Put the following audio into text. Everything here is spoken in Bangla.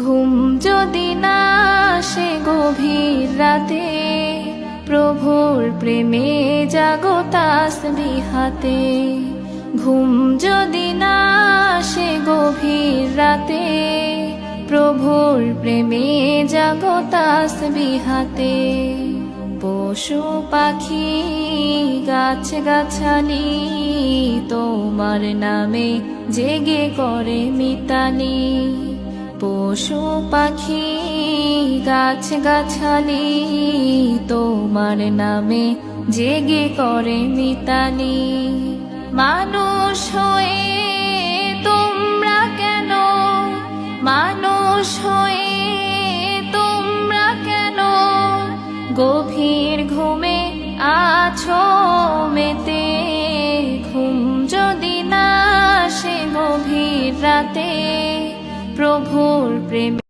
ঘুম যদি না আসে গভীর রাতে, প্রভুর প্রেমে জাগো তাসবিহ হাতে। ঘুম যদি না আসে গভীর রাতে, প্রভুর প্রেমে জাগো তাসবিহ হাতে। পশু পাখি গাছ গাছালি তোমার নামে জেগে করে মিতালি। পশু পাখি গাছ গাছালি তোমার নামে জেগে করে মিতালি। মানুষ হয়ে তোমরা কেন, মানুষ হয়ে তোমরা কেন গভীর ঘুমে আছো মেতে। ঘুম যদি না আসে গভীর রাতে, প্রভুর প্রেমে